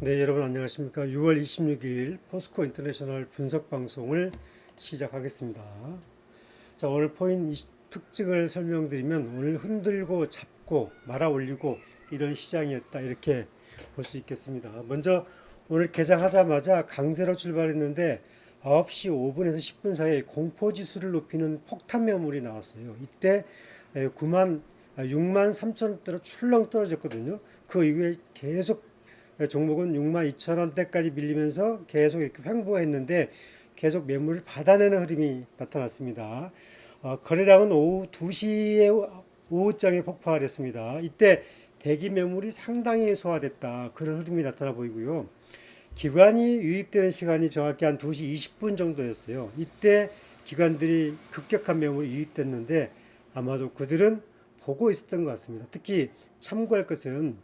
네, 여러분 안녕하십니까? 6월 26일 포스코 인터내셔널 분석 방송을 시작하겠습니다. 자, 오늘 특징을 설명드리면 오늘 흔들고 잡고 말아 올리고 이런 시장이었다 이렇게 볼 수 있겠습니다. 먼저 오늘 개장하자마자 강세로 출발했는데 9시 5분에서 10분 사이에 공포지수를 높이는 폭탄 매물이 나왔어요. 이때 6만 3천 원대로 출렁 떨어졌거든요. 그 이후에 계속 종목은 6만 2천 원대까지 밀리면서 계속 이렇게 횡보했는데 계속 매물을 받아내는 흐름이 나타났습니다. 거래량은 오후 2시에 오후장에 폭발을 했습니다. 이때 대기 매물이 상당히 소화됐다. 그런 흐름이 나타나 보이고요. 기관이 유입되는 시간이 정확히 한 2시 20분 정도였어요. 이때 기관들이 급격한 매물이 유입됐는데 아마도 그들은 보고 있었던 것 같습니다. 특히 참고할 것은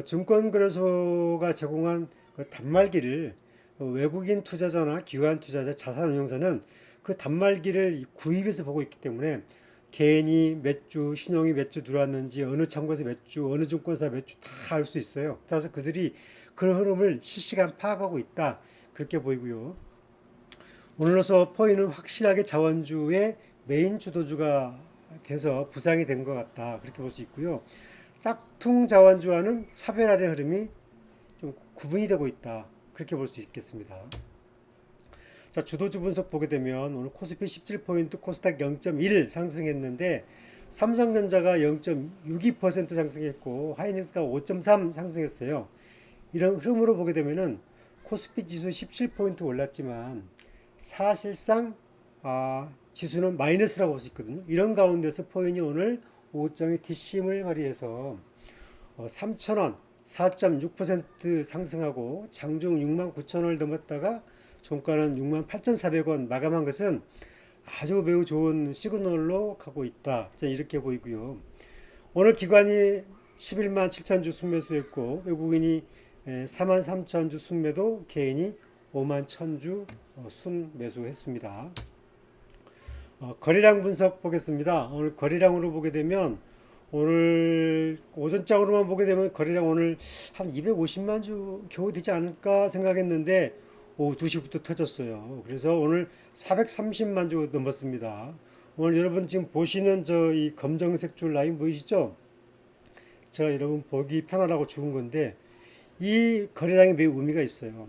증권거래소가 제공한 그 단말기를 외국인 투자자나 기관 투자자, 자산운용사는 그 단말기를 구입해서 보고 있기 때문에 개인이 몇 주, 신용이 몇 주 들어왔는지, 어느 창구에서 몇 주, 어느 증권사 몇 주 다 알 수 있어요. 따라서 그들이 그런 흐름을 실시간 파악하고 있다. 그렇게 보이고요. 오늘로서 포인은 확실하게 자원주의 메인 주도주가 돼서 부상이 된 것 같다. 그렇게 볼 수 있고요. 짝퉁 자원주와는 차별화된 흐름이 좀 구분이 되고 있다. 그렇게 볼 수 있겠습니다. 자, 주도주 분석 보게 되면 오늘 코스피 17포인트, 코스닥 0.1 상승했는데 삼성전자가 0.62% 상승했고 하이닉스가 5.3 상승했어요. 이런 흐름으로 보게 되면은 코스피 지수 17포인트 올랐지만 사실상 지수는 마이너스라고 볼 수 있거든요. 이런 가운데서 포인이 오늘 5장의 뒷심을 발휘해서 3,000원 4.6% 상승하고 장중 6만 9천 원을 넘었다가 종가는 6만 8,400원 마감한 것은 아주 매우 좋은 시그널로 가고 있다. 이렇게 보이고요. 오늘 기관이 11만 7천 주 순매수했고 외국인이 4만 3천 주 순매도, 개인이 5만 1천 주 순매수했습니다. 거래량 분석 보겠습니다. 오늘 거래량으로 보게 되면 오늘 오전장으로만 보게 되면 거래량 오늘 한 250만 주 겨우 되지 않을까 생각했는데 오후 2시부터 터졌어요. 그래서 오늘 430만 주 넘었습니다. 오늘 여러분 지금 보시는 저 이 검정색 줄 라인 보이시죠? 제가 여러분 보기 편하라고 주은 건데 이 거래량이 매우 의미가 있어요.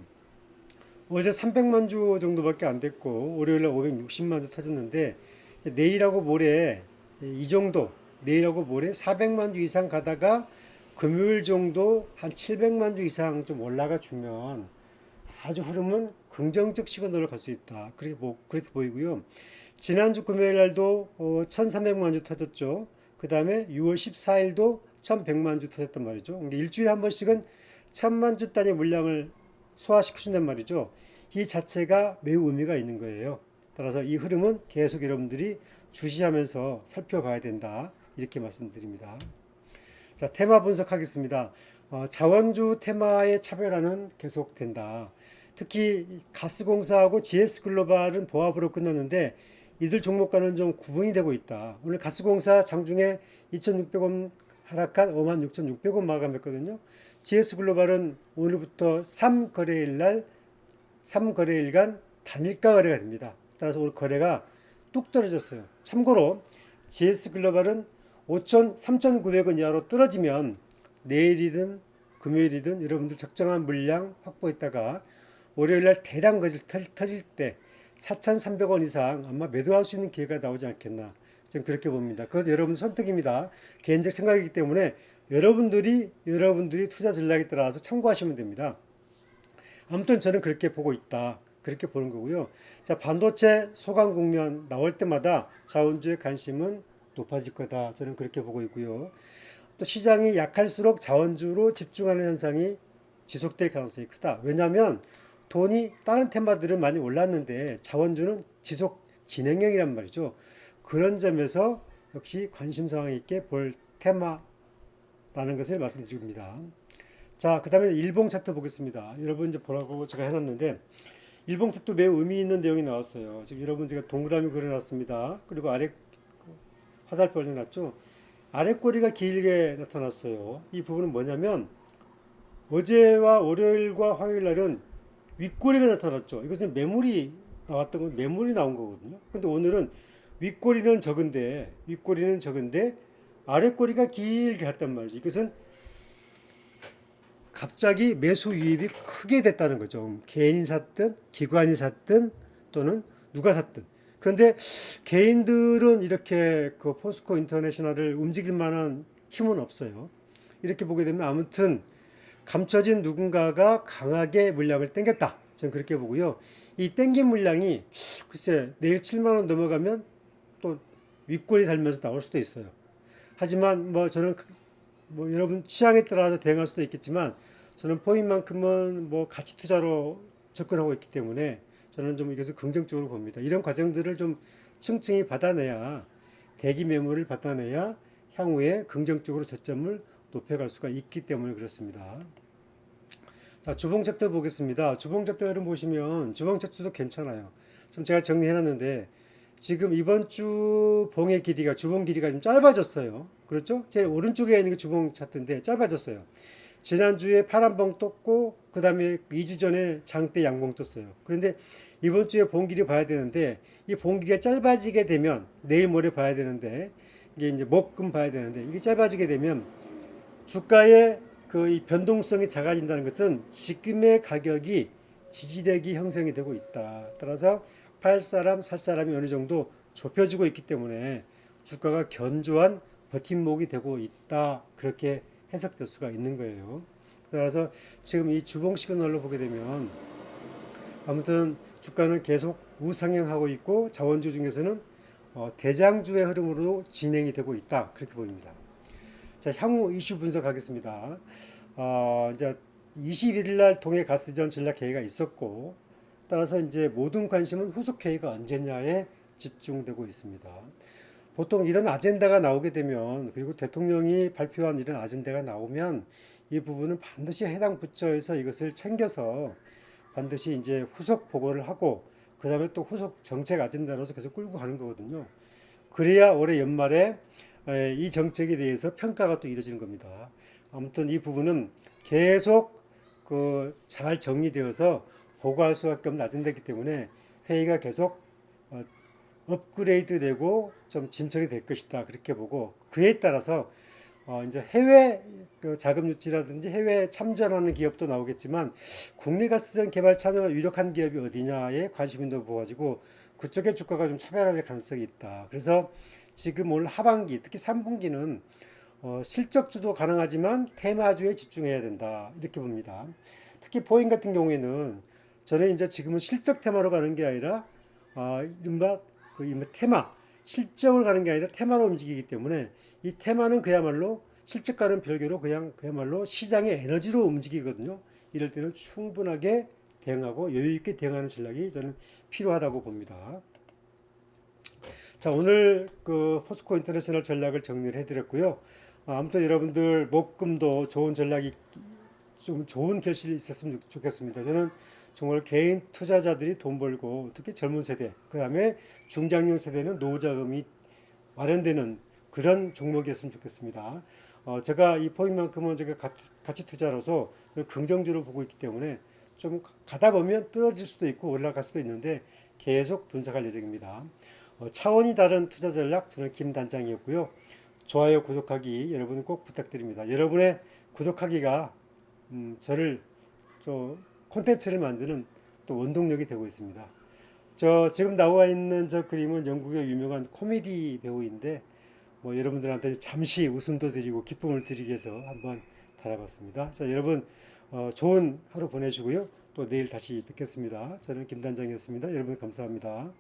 어제 300만 주 정도밖에 안 됐고 월요일에 560만 주 터졌는데 내일하고 모레 이 정도, 내일하고 모레 400만 주 이상 가다가 금요일 정도 한 700만 주 이상 좀 올라가 주면 아주 흐름은 긍정적 시그널을 갈 수 있다. 그렇게 보이고요. 지난주 금요일 날도 1300만 주 터졌죠. 그 다음에 6월 14일도 1100만 주 터졌단 말이죠. 그러니까 일주일에 한 번씩은 1000만 주 단위 물량을 소화시켜준단 말이죠. 이 자체가 매우 의미가 있는 거예요. 따라서 이 흐름은 계속 여러분들이 주시하면서 살펴봐야 된다. 이렇게 말씀드립니다. 자, 테마 분석하겠습니다. 자원주 테마의 차별화는 계속된다. 특히 가스공사하고 GS글로벌은 보합으로 끝났는데 이들 종목과는 좀 구분이 되고 있다. 오늘 가스공사 장중에 2,600원 하락한 56,600원 마감했거든요. GS글로벌은 오늘부터 3거래일간 단일가 거래가 됩니다. 따라서 오늘 거래가 뚝 떨어졌어요. 참고로 GS글로벌은 3,900원 이하로 떨어지면 내일이든 금요일이든 여러분들 적정한 물량 확보했다가 월요일날 대량 거질 터질 때 4,300원 이상 아마 매도할 수 있는 기회가 나오지 않겠나, 저는 그렇게 봅니다. 그것은 여러분 선택입니다. 개인적 생각이기 때문에 여러분들이 투자 전략에 따라서 참고하시면 됩니다. 아무튼 저는 그렇게 보고 있다. 그렇게 보는 거고요. 자, 반도체 소강 국면 나올 때마다 자원주의 관심은 높아질 거다. 저는 그렇게 보고 있고요. 또 시장이 약할수록 자원주로 집중하는 현상이 지속될 가능성이 크다. 왜냐하면 돈이 다른 테마들은 많이 올랐는데 자원주는 지속 진행형이란 말이죠. 그런 점에서 역시 관심사항 있게 볼 테마라는 것을 말씀드립니다. 자, 그 다음에 일봉 차트 보겠습니다. 여러분 이제 보라고 제가 해놨는데 일봉 차트 매우 의미 있는 내용이 나왔어요. 지금 여러분 제가 동그라미 그려놨습니다. 그리고 아래 화살표 올려놨죠. 아래 꼬리가 길게 나타났어요. 이 부분은 뭐냐면 어제와 월요일과 화요일 날은 윗꼬리가 나타났죠. 이것은 매물이 나왔던 건 매물이 나온 거거든요. 근데 오늘은 윗꼬리는 적은데 아랫꼬리가 길게 갔단 말이죠. 이것은 갑자기 매수 유입이 크게 됐다는 거죠. 개인이 샀든 기관이 샀든 또는 누가 샀든. 그런데 개인들은 이렇게 그 포스코 인터내셔널을 움직일 만한 힘은 없어요. 이렇게 보게 되면 아무튼 감춰진 누군가가 강하게 물량을 땡겼다. 저는 그렇게 보고요. 이 땡긴 물량이 글쎄 내일 7만 원 넘어가면 또 윗골이 달면서 나올 수도 있어요. 하지만 뭐 저는 뭐 여러분 취향에 따라서 대응할 수도 있겠지만 저는 포인만큼은 뭐 가치 투자로 접근하고 있기 때문에 저는 좀 이것을 긍정적으로 봅니다. 이런 과정들을 좀 층층이 받아내야 대기 매물을 받아내야 향후에 긍정적으로 저점을 높여갈 수가 있기 때문에 그렇습니다. 자, 주봉 차트 보겠습니다. 주봉 차트 흐름 보시면 주봉 차트도 괜찮아요. 지금 제가 정리해놨는데 지금 이번 주 봉의 길이가 주봉 길이가 좀 짧아졌어요. 그렇죠? 제일 오른쪽에 있는 게 주봉 차트인데 짧아졌어요. 지난주에 파란봉 떴고 그 다음에 2주 전에 장대 양봉 떴어요. 그런데 이번 주에 봉 길이 봐야 되는데 이 봉 길이가 짧아지게 되면 내일 모레 봐야 되는데 이게 이제 목금 봐야 되는데 이게 짧아지게 되면 주가의 그 이 변동성이 작아진다는 것은 지금의 가격이 지지력이 형성이 되고 있다. 따라서 팔 사람, 살 사람이 어느 정도 좁혀지고 있기 때문에 주가가 견조한 버팀목이 되고 있다. 그렇게 해석될 수가 있는 거예요. 따라서 지금 이 주봉 시그널로 보게 되면 아무튼 주가는 계속 우상향하고 있고 자원주 중에서는 대장주의 흐름으로 진행이 되고 있다. 그렇게 보입니다. 자, 향후 이슈 분석하겠습니다. 이제 21일 날 동해 가스전 전략 회의가 있었고, 따라서 이제 모든 관심은 후속 회의가 언제냐에 집중되고 있습니다. 보통 이런 아젠다가 나오게 되면, 그리고 대통령이 발표한 이런 아젠다가 나오면 이 부분은 반드시 해당 부처에서 이것을 챙겨서 반드시 이제 후속 보고를 하고, 그 다음에 또 후속 정책 아젠다로서 계속 끌고 가는 거거든요. 그래야 올해 연말에 이 정책에 대해서 평가가 또 이루어지는 겁니다. 아무튼 이 부분은 계속 그 잘 정리되어서 보고할 수밖에 없는 아젠다이기 때문에 회의가 계속 업그레이드 되고 좀 진척이 될 것이다. 그렇게 보고 그에 따라서 이제 해외 그 자금 유치라든지 해외 참전하는 기업도 나오겠지만 국내 가스전 개발 참여 유력한 기업이 어디냐에 관심이 높아가지고 그쪽의 주가가 좀 차별화될 가능성이 있다. 그래서 지금 올 하반기 특히 3분기는 실적주도 가능하지만 테마주에 집중해야 된다. 이렇게 봅니다. 특히 보잉 같은 경우에는 저는 이제 지금은 실적 테마로 가는 게 아니라 이른바 이른바 테마 실적을 가는 게 아니라 테마로 움직이기 때문에 이 테마는 그야말로 실적과는 별개로 그야말로 시장의 에너지로 움직이거든요. 이럴 때는 충분하게 대응하고 여유 있게 대응하는 전략이 저는 필요하다고 봅니다. 자, 오늘 그 포스코 인터내셔널 전략을 정리를 해드렸고요. 아무튼 여러분들 목금도 좋은 전략이 좀 좋은 결실이 있었으면 좋겠습니다. 저는 정말 개인 투자자들이 돈 벌고 특히 젊은 세대, 그 다음에 중장년 세대는 노후 자금이 마련되는 그런 종목이었으면 좋겠습니다. 제가 이 포인트만큼은 제가 가치 투자로서 긍정적으로 보고 있기 때문에 좀 가다 보면 떨어질 수도 있고 올라갈 수도 있는데 계속 분석할 예정입니다. 차원이 다른 투자 전략 저는 김 단장이었고요. 좋아요, 구독하기 여러분 꼭 부탁드립니다. 여러분의 구독하기가 저를 콘텐츠를 만드는 또 원동력이 되고 있습니다. 저 지금 나와 있는 저 그림은 영국의 유명한 코미디 배우인데 뭐 여러분들한테 잠시 웃음도 드리고 기쁨을 드리기 위해서 한번 달아봤습니다. 자, 여러분 좋은 하루 보내시고요. 또 내일 다시 뵙겠습니다. 저는 김 단장이었습니다. 여러분 감사합니다.